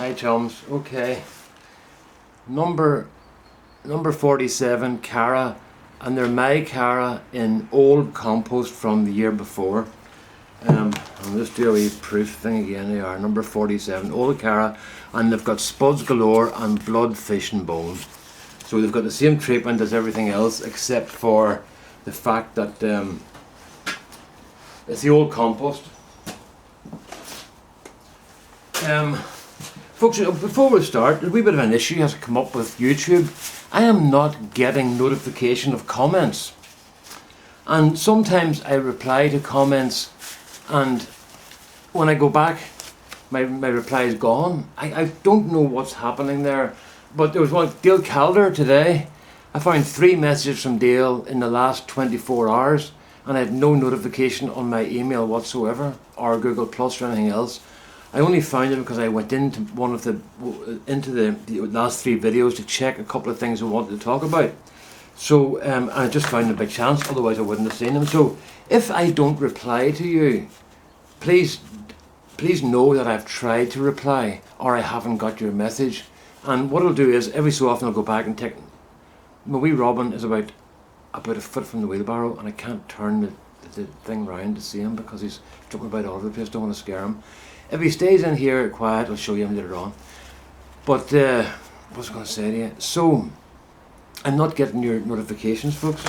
Hi chums. Okay. Number 47, Cara, and they're my Cara in old compost from the year before. I'll just do a wee proof thing again. They are number 47, old Cara, and they've got spuds galore and blood, fish and bone. So they've got the same treatment as everything else, except for the fact that it's the old compost. Folks, before we start, a wee bit of an issue has come up with YouTube. I am not getting notification of comments, and sometimes I reply to comments, and when I go back, my reply is gone. I don't know what's happening there. But there was one, Dale Calder today. I found 3 messages from Dale in the last 24 hours, and I had no notification on my email whatsoever, or Google Plus or anything else. I only found them because I went into the last 3 videos to check a couple of things I wanted to talk about. So I just found them by chance, otherwise I wouldn't have seen them. So if I don't reply to you, please know that I've tried to reply, or I haven't got your message. And what I'll do is every so often I'll go back and take. My wee Robin is about a foot from the wheelbarrow, and I can't turn the thing round to see him because he's jumping about all over the place. Don't want to scare him. If he stays in here quiet, I'll show you him later on. But what was I going to say to you? So I'm not getting your notifications, folks.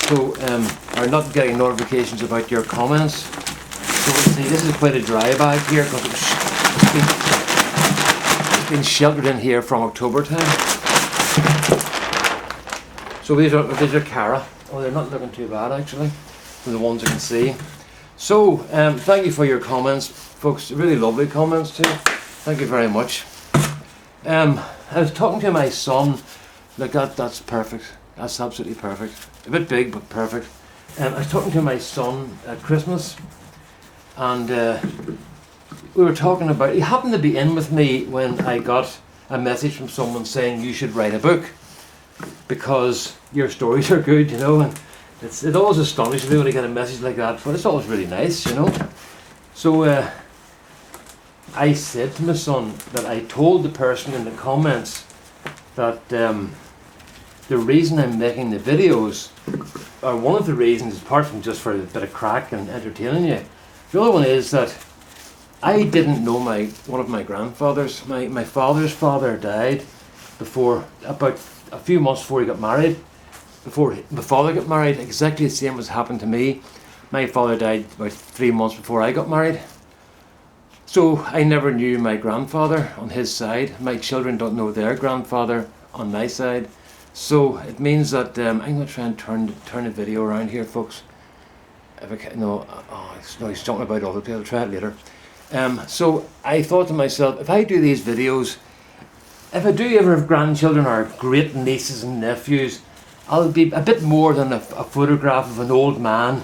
So I'm not getting notifications about your comments. So we'll see. This is quite a dry bag here because it's been sheltered in here from October time. So these are Cara. Oh, they're not looking too bad actually, from the ones I can see. So thank you for your comments, folks. Really lovely comments too. Thank you very much. I was talking to my son. Look, that's perfect. That's absolutely perfect. A bit big, but perfect. I was talking to my son at Christmas, and we were talking about. He happened to be in with me when I got a message from someone saying you should write a book because your stories are good, you know. And it always astonishes me when I get a message like that, but it's always really nice, you know. So I said to my son that I told the person in the comments that the reason I'm making the videos, or one of the reasons, apart from just for a bit of crack and entertaining you, the other one is that I didn't know one of my grandfathers. My father's father died about a few months before he got married. Before my father got married, exactly the same as happened to me. My father died about 3 months before I got married. So I never knew my grandfather on his side. My children don't know their grandfather on my side. So it means that I'm going to try and turn the video around here, folks. If I can, no, he's talking about all the place. I'll try it later. So I thought to myself, if I do these videos, if I do ever have grandchildren or great nieces and nephews, I'll be a bit more than a photograph of an old man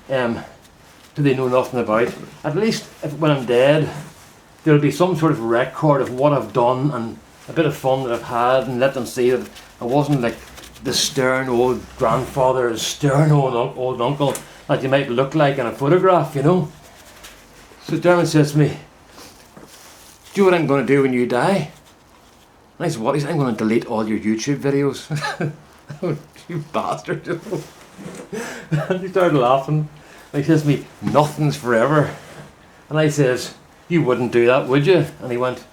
who they know nothing about. At least when I'm dead, there'll be some sort of record of what I've done and a bit of fun that I've had, and let them see that I wasn't like the stern old grandfather, stern old uncle that you might look like in a photograph, you know. So Dermot says to me, "Do you know what I'm going to do when you die?" And I said, "What?" He said, "I'm going to delete all your YouTube videos." Oh, you bastard. And he started laughing. And he says to me, "Nothing's forever." And I says, "You wouldn't do that, would you?" And he went,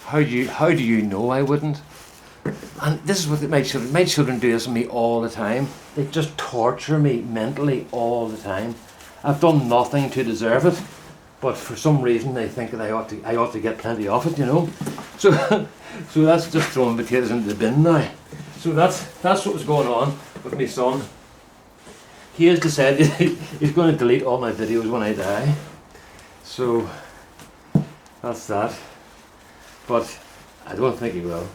How do you know I wouldn't?" And this is what my children do this to me all the time. They just torture me mentally all the time. I've done nothing to deserve it, but for some reason they think that I ought to get plenty of it, you know. So that's just throwing potatoes into the bin now. So that's what was going on with my son. He has decided he's going to delete all my videos when I die. So that's that. But I don't think he will.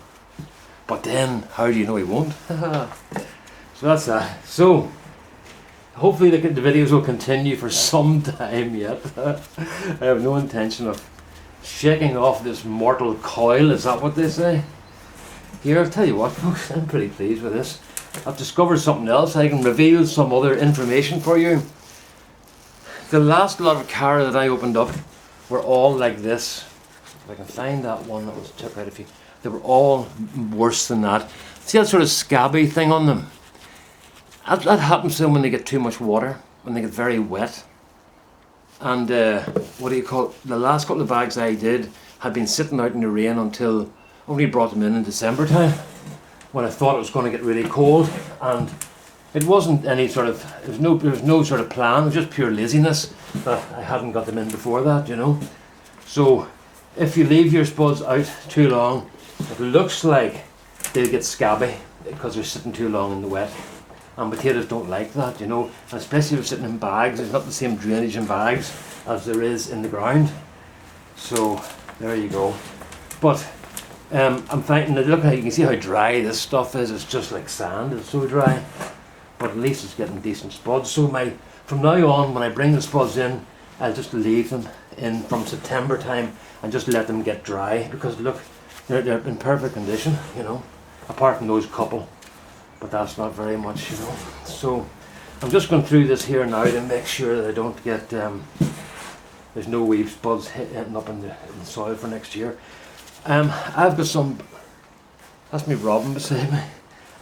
But then, how do you know he won't? So that's that. So hopefully the videos will continue for some time yet. I have no intention of shaking off this mortal coil, is that what they say? Here, I'll tell you what, folks, I'm pretty pleased with this. I've discovered something else. I can reveal some other information for you. The last lot of Cara that I opened up were all like this. If I can find that one that was took out a few. They were all worse than that. See that sort of scabby thing on them? That happens to them when they get too much water, when they get very wet. And what do you call it? The last couple of bags I did had been sitting out in the rain until only brought them in December time, when I thought it was going to get really cold. And it wasn't any sort of, there was no sort of plan, it was just pure laziness that I hadn't got them in before that, you know. So if you leave your spuds out too long, it looks like they'll get scabby because they're sitting too long in the wet. And potatoes don't like that, you know, and especially if they're sitting in bags. There's not the same drainage in bags as there is in the ground. So there you go. But I'm finding that, look, you can see how dry this stuff is. It's just like sand. It's so dry. But at least it's getting decent spuds. So from now on, when I bring the spuds in, I'll just leave them in from September time and just let them get dry, because look, they're in perfect condition, you know, apart from those couple. But that's not very much, you know. So I'm just going through this here now to make sure that I don't get there's no wee spuds ending up in the soil for next year. I've got some, that's me Robin beside me.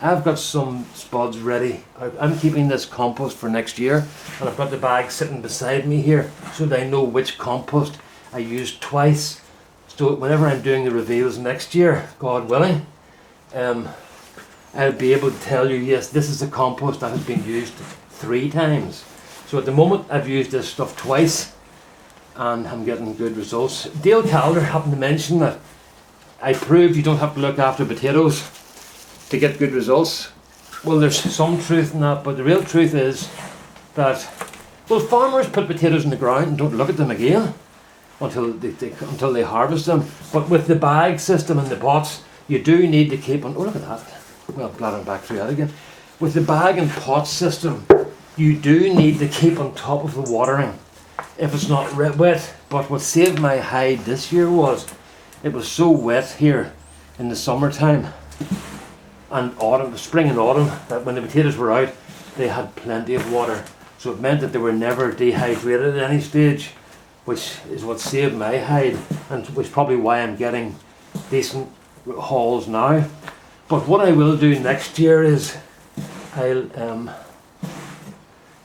I've got some spuds ready. I'm keeping this compost for next year, and I've got the bag sitting beside me here so that I know which compost I use twice. So whenever I'm doing the reveals next year, God willing, I'll be able to tell you, yes, this is the compost that has been used 3 times. So at the moment I've used this stuff twice and I'm getting good results. Dale Calder happened to mention that I proved you don't have to look after potatoes to get good results. Well, there's some truth in that, but the real truth is that, well, farmers put potatoes in the ground and don't look at them again until they harvest them. But with the bag system and the pots, you do need to keep on, oh look at that. Well, glad I'm back through that again. With the bag and pot system, you do need to keep on top of the watering if it's not wet. But what saved my hide this year was, it was so wet here in the summertime and autumn, spring and autumn, that when the potatoes were out, they had plenty of water. So it meant that they were never dehydrated at any stage, which is what saved my hide, and which is probably why I'm getting decent hauls now. But what I will do next year is I'll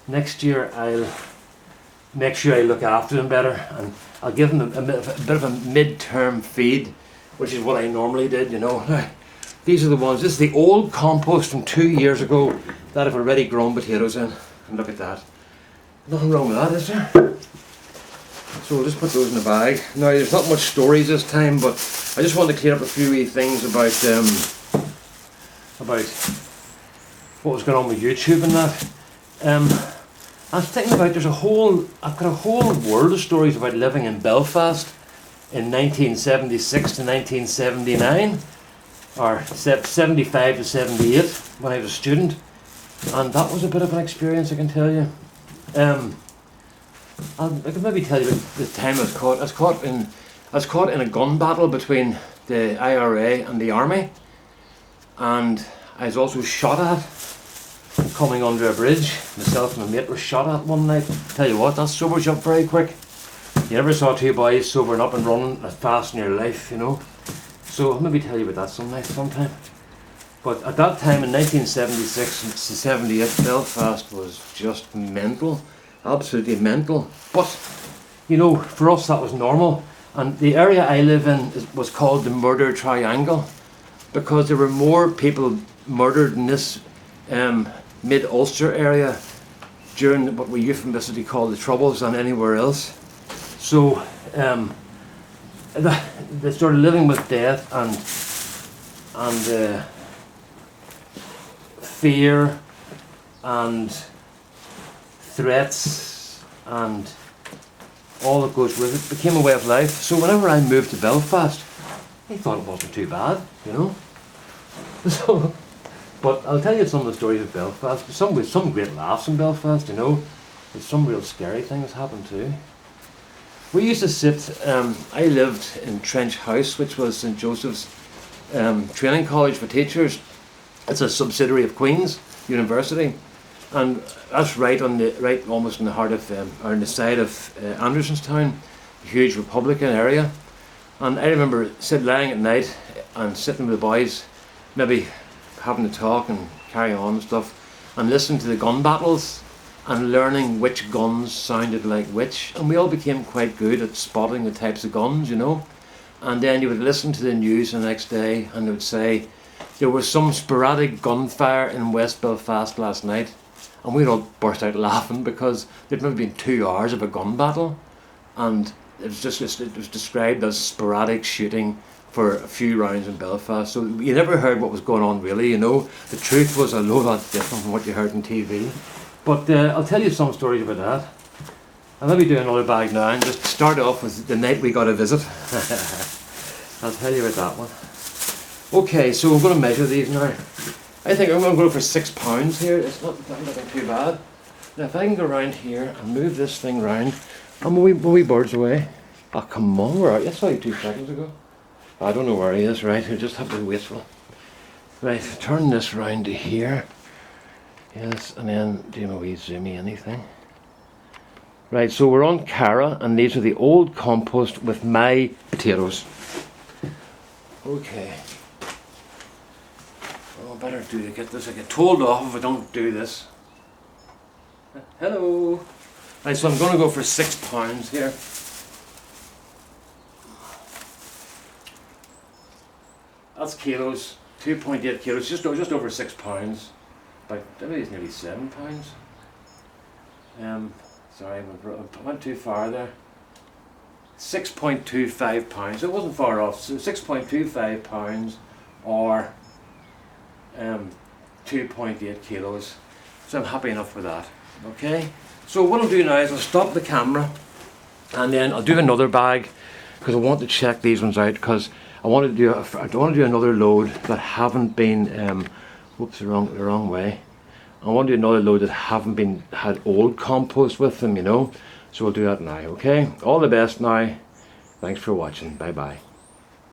make sure I look after them better, and I'll give them a bit of a mid-term feed, which is what I normally did, you know. These are the ones, this is the old compost from 2 years ago that I've already grown potatoes in, and look at that. Nothing wrong with that, is there? So we'll just put those in the bag. Now there's not much stories this time, but I just want to clear up a few wee things about what was going on with YouTube and that. I was thinking about, I've got a whole world of stories about living in Belfast in 1976 to 1979, or 75 to 78 when I was a student, and that was a bit of an experience, I can tell you. I could maybe tell you about the time I was caught. I was caught in a gun battle between the IRA and the army, and I was also shot at coming under a bridge. Myself and my mate were shot at one night. Tell you what, that sobers you up very quick. You never saw 2 boys sobering up and running as fast in your life, you know. So I'll maybe tell you about that sometime. But at that time in 1976 to 78, Belfast was just mental, absolutely mental. But you know, for us that was normal. And the area I live in was called the Murder Triangle, because there were more people murdered in this mid-Ulster area during what we euphemistically call the Troubles than anywhere else. So they started living with death and fear and threats and all that goes with it. It became a way of life. So whenever I moved to Belfast, I thought it wasn't too bad, you know. So, but I'll tell you some of the stories of Belfast. With some great laughs in Belfast, you know. There's some real scary things happen too. We used to sit, I lived in Trench House, which was St Joseph's training college for teachers. It's a subsidiary of Queen's University, and that's right almost in the heart of, or in the side of Andersonstown, a huge Republican area. And I remember lying at night and sitting with the boys, maybe having to talk and carry on and stuff, and listening to the gun battles and learning which guns sounded like which. And we all became quite good at spotting the types of guns, you know. And then you would listen to the news the next day and they would say, there was some sporadic gunfire in West Belfast last night. And we'd all burst out laughing because there'd maybe been 2 hours of a gun battle. And it was described as sporadic shooting for a few rounds in Belfast. So you never heard what was going on really, you know. The truth was a lot different from what you heard on TV. But I'll tell you some stories about that. And let me do another bag now and just start off with the night we got a visit. I'll tell you about that one. Okay, so we're going to measure these now. I think I'm going to go for £6 here. It's not looking too bad. Now if I can go around here and move this thing round, and will we birds away? Oh come on, where are you? I saw you 2 seconds ago. I don't know where he is, right? I just have to wait for him. Right, turn this round to here. Yes, and then do a wee zoomy anything. Right, so we're on Cara, and these are the old compost with my potatoes. Okay. Oh, I better get this. I get told off if I don't do this. Hello. Right, so I'm going to go for £6 here. That's kilos, 2.8 kilos, just over £6. But maybe it's nearly £7. Sorry, I went too far there. £6.25. It wasn't far off. So £6.25 or 2.8 kilos. So I'm happy enough with that. Okay. So what I'll do now is I'll stop the camera, and then I'll do another bag because I want to check these ones out because I want to do another load that haven't been. Whoops, the wrong way. I want to do another load that haven't had old compost with them, you know. So we'll do that now, okay? All the best now. Thanks for watching. Bye bye.